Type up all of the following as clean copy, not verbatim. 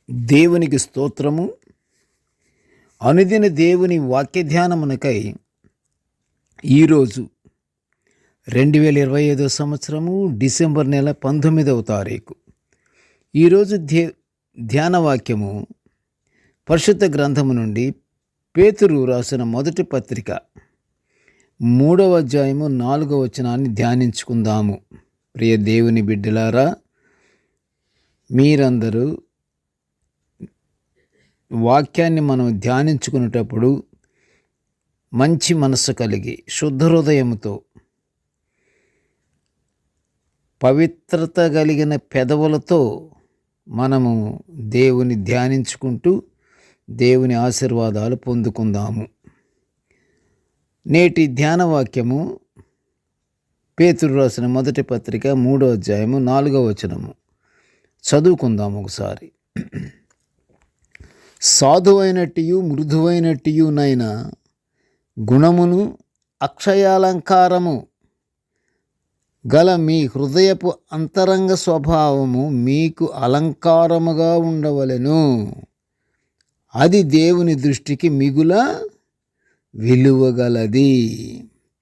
దేవునికి స్తోత్రము. అనుదిన దేవుని వాక్య ధ్యానమునకై ఈరోజు 2025 సంవత్సరము డిసెంబర్ నెల 19వ తారీఖు. ఈరోజు ధ్యాన వాక్యము పరిశుద్ధ గ్రంథము నుండి పేతురు రాసిన మొదటి పత్రిక 3వ అధ్యాయము 4వ వచనాన్ని ధ్యానించుకుందాము. ప్రియ దేవుని బిడ్డలారా, మీరందరూ వాక్యాన్ని మనం ధ్యానించుకునేటప్పుడు మంచి మనస్సు కలిగి శుద్ధ హృదయంతో పవిత్రత కలిగిన పెదవులతో మనము దేవుని ధ్యానించుకుంటూ దేవుని ఆశీర్వాదాలు పొందుకుందాము. నేటి ధ్యాన వాక్యము పేతురు రాసిన మొదటి పత్రిక 3వ అధ్యాయము 4వ వచనము చదువుకుందాము ఒకసారి. సాధువైనట్టియు మృదువైనట్టియు నైన గుణమును అక్షయాలంకారము గల మీ హృదయపు అంతరంగ స్వభావము మీకు అలంకారముగా ఉండవలెను. అది దేవుని దృష్టికి మిగుల విలువగలది.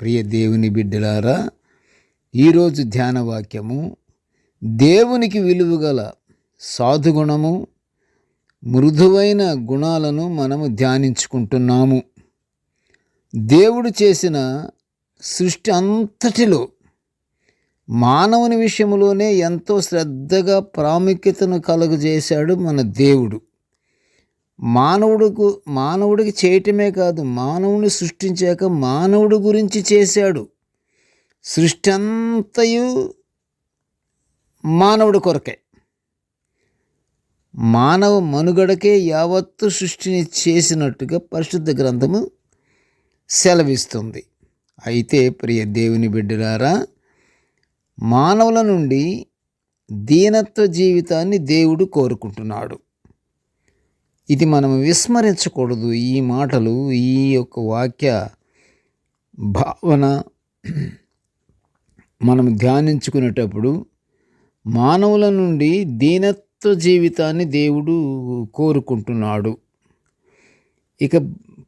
ప్రియ దేవుని బిడ్డలారా, ఈరోజు ధ్యాన వాక్యము దేవునికి విలువగల సాధుగుణము, మృదువైన గుణాలను మనము ధ్యానించుకుంటున్నాము. దేవుడు చేసిన సృష్టి అంతటిలో మానవుని విషయంలోనే ఎంతో శ్రద్ధగా ప్రాముఖ్యతను కలుగజేశాడు మన దేవుడు. మానవుడికి చేయటమే కాదు, మానవుని సృష్టించాక మానవుడి గురించి చేశాడు. సృష్టి అంతయు మానవుడి కొరకే, మానవ మనుగడకే యావత్తు సృష్టిని చేసినట్టుగా పరిశుద్ధ గ్రంథము సెలవిస్తుంది. అయితే ప్రియ దేవుని బిడ్డలారా, మానవుల నుండి దీనత్వ జీవితాన్ని దేవుడు కోరుకుంటున్నాడు. ఇది మనం విస్మరించకూడదు. ఈ మాటలు, ఈ యొక్క వాక్య భావన మనం ధ్యానించుకునేటప్పుడు మానవుల నుండి దీనత్వ జీవితాన్ని దేవుడు కోరుకుంటున్నాడు. ఇక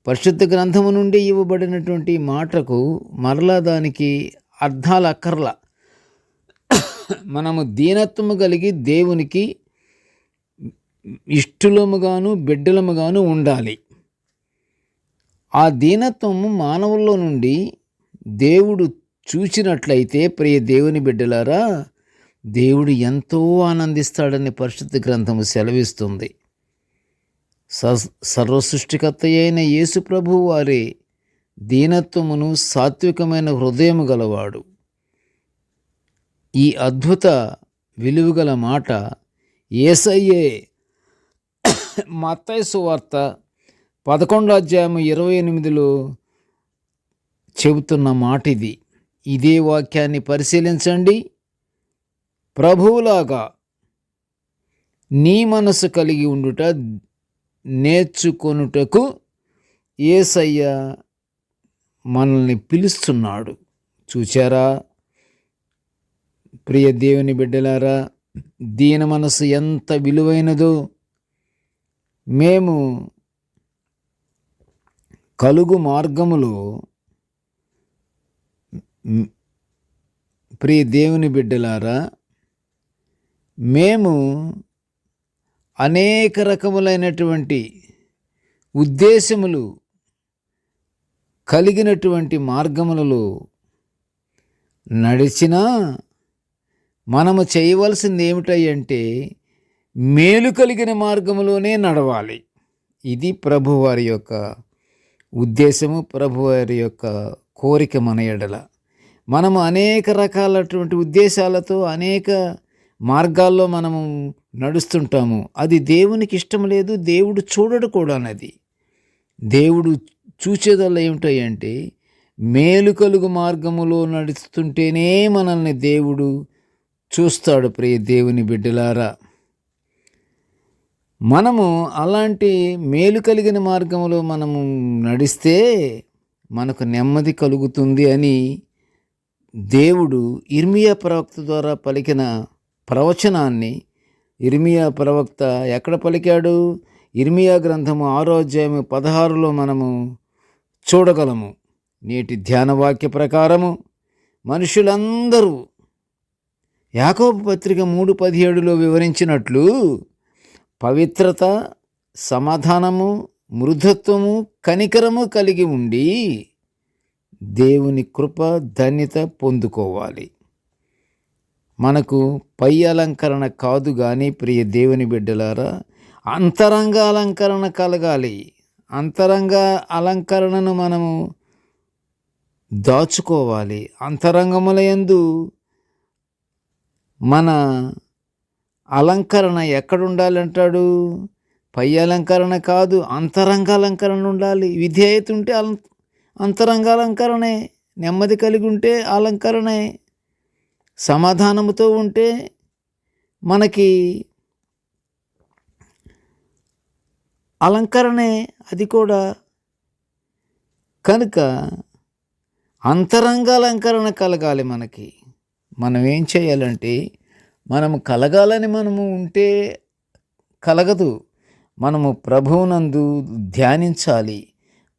పరిశుద్ధ గ్రంథము నుండి ఇవ్వబడినటువంటి మాటకు మరలా దానికి అర్థాలు అక్కర్లా. మనము దీనత్వము కలిగి దేవునికి ఇష్టలముగాను బిడ్డలముగాను ఉండాలి. ఆ దీనత్వము మానవుల్లో నుండి దేవుడు చూచినట్లయితే ప్రియ దేవుని బిడ్డలారా, దేవుడు ఎంతో ఆనందిస్తాడని పరిశుద్ధ గ్రంథము సెలవిస్తుంది. సర్వసృష్టికర్త అయిన యేసు ప్రభువు వారి దీనత్వమును, సాత్వికమైన హృదయము గలవాడు. ఈ అద్భుత విలువగల మాట యేసయ్యే మత్తయి సువార్త 11వ అధ్యాయము 28లో చెబుతున్న మాట ఇది. ఇదే వాక్యాన్ని పరిశీలించండి. ప్రభువులాగా నీ మనసు కలిగి ఉండుట నేర్చుకొనుటకు యేసయ్య మనల్ని పిలుస్తున్నాడు. చూచారా ప్రియ దేవుని బిడ్డలారా, దీన మనసు ఎంత విలువైనదో. మేము కలుగు మార్గములో ప్రియ దేవుని బిడ్డలారా, మేము అనేక రకములైనటువంటి ఉద్దేశములు కలిగినటువంటి మార్గములలో నడిచినా మనము చేయవలసింది ఏమిటంటే మేలు కలిగిన మార్గములోనే నడవాలి. ఇది ప్రభువారి యొక్క ఉద్దేశము, ప్రభువారి యొక్క కోరిక మన ఎడల. మనము అనేక రకాలటువంటి ఉద్దేశాలతో అనేక మార్గాల్లో మనము నడుస్తుంటాము. అది దేవునికి ఇష్టం లేదు, దేవుడు చూడడు కూడా. అన్నది దేవుడు చూచేదల్లా ఏమిటంటే మేలు కలుగు మార్గములో నడుస్తుంటేనే మనల్ని దేవుడు చూస్తాడు. ప్రియ దేవుని బిడ్డలారా, మనము అలాంటి మేలు కలిగిన మార్గంలో మనము నడిస్తే మనకు నెమ్మది కలుగుతుంది అని దేవుడు ఇర్మియా ప్రవక్త ద్వారా పలికిన ప్రవచనాన్ని ఇర్మియా ప్రవక్త ఎక్కడ పలికాడు? ఇర్మియా గ్రంథము 6వ అధ్యాయము 16లో మనము చూడగలము. నేటి ధ్యాన వాక్య ప్రకారము మనుషులందరూ యాకోబు పత్రిక 3:17లో వివరించినట్లు పవిత్రత, సమాధానము, మృదుత్వము, కనికరము కలిగి ఉండి దేవుని కృప ధన్యత పొందుకోవాలి. మనకు పై అలంకరణ కాదు కానీ ప్రియ దేవుని బిడ్డలారా, అంతరంగ అలంకరణ కలగాలి. అంతరంగ అలంకరణను మనము దాచుకోవాలి. అంతరంగములయందు మన అలంకరణ ఎక్కడుండాలంటాడు? పై అలంకరణ కాదు, అంతరంగ అలంకరణ ఉండాలి. విధేయత ఉంటే అంతరంగ అలంకరణే, నెమ్మది కలిగి ఉంటే అలంకరణే, సమాధానముతో ఉంటే మనకి అలంకరణే అది కూడా. కనుక అంతరంగ అలంకరణ కలగాలి మనకి. మనం ఏం చేయాలంటే, మనము కలగాలని మనము ఉంటే కలగదు. మనము ప్రభువునందు ధ్యానించాలి,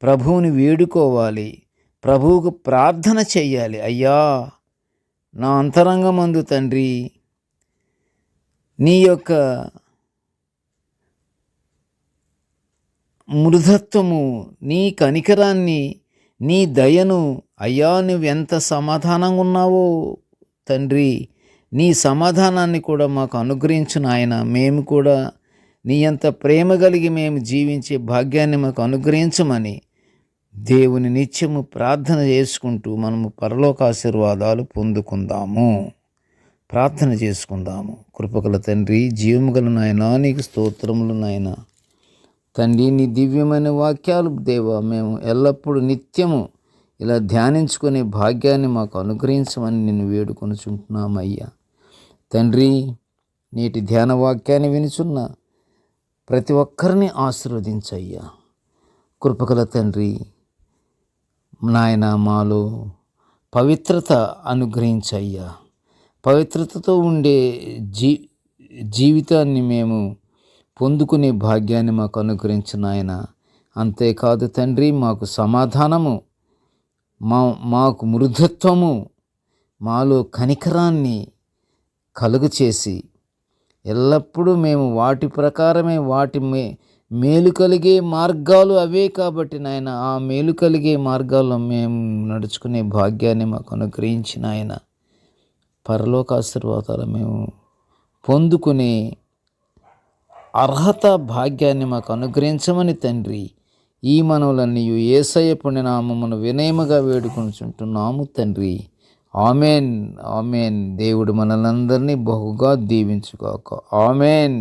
ప్రభువుని వేడుకోవాలి, ప్రభువుకు ప్రార్థన చెయ్యాలి. అయ్యా, నా అంతరంగమందు తండ్రి నీ యొక్క మృదుత్వము, నీ కనికరాన్ని, నీ దయను, అయ్యా నువ్వెంత సమాధానంగా ఉన్నావో తండ్రి, నీ సమాధానాన్ని కూడా మాకు అనుగ్రహించు నాయన. మేము కూడా నీ అంత ప్రేమ కలిగి మేము జీవించే భాగ్యాన్ని మాకు అనుగ్రహించమని దేవుని నిత్యము ప్రార్థన చేసుకుంటూ మనము పరలోక ఆశీర్వాదాలు పొందుకుందాము. ప్రార్థన చేసుకుందాము. కృపగల తండ్రి, జీవము గల నాయనా, నీకు స్తోత్రములు నాయన. తండ్రి, నీ దివ్యమైన వాక్యాలు దేవా మేము ఎల్లప్పుడూ నిత్యము ఇలా ధ్యానించుకునే భాగ్యాన్ని మాకు అనుగ్రహించమని నిన్ను వేడుకొనుచుంటున్నామయ్యా. తండ్రి, నేటి ధ్యాన వాక్యాన్ని వినుచున్న ప్రతి ఒక్కరిని ఆశీర్వదించయ్యా. కృపగల తండ్రి నాయన, మాలో పవిత్రత అనుగ్రహించయ్యా. పవిత్రతతో ఉండే జీవితాన్ని మేము పొందుకునే భాగ్యాన్ని మాకు అనుగ్రహించిన ఆయన. అంతేకాదు తండ్రి, మాకు సమాధానము, మాకు మృదుత్వము, మాలో కనికరాన్ని కలుగు చేసి ఎల్లప్పుడూ మేము వాటి ప్రకారమే, వాటి మేలు కలిగే మార్గాలు అవే కాబట్టి నాయన, ఆ మేలు కలిగే మార్గాల్లో మేము నడుచుకునే భాగ్యాన్ని మాకు అనుగ్రహించిన ఆయన. పరలోక ఆశీర్వాదాలు మేము పొందుకునే అర్హత భాగ్యాన్ని మాకు అనుగ్రహించమని తండ్రి, ఈ మనవులన్నీ యేసయ్య పుణ్యనామమును వినయముగా వేడుకొనుచుంటున్నాము తండ్రి. Amen, amen. దేవుడు మనలందరినీ బహుగా దీవించుగాక. ఆమెన్.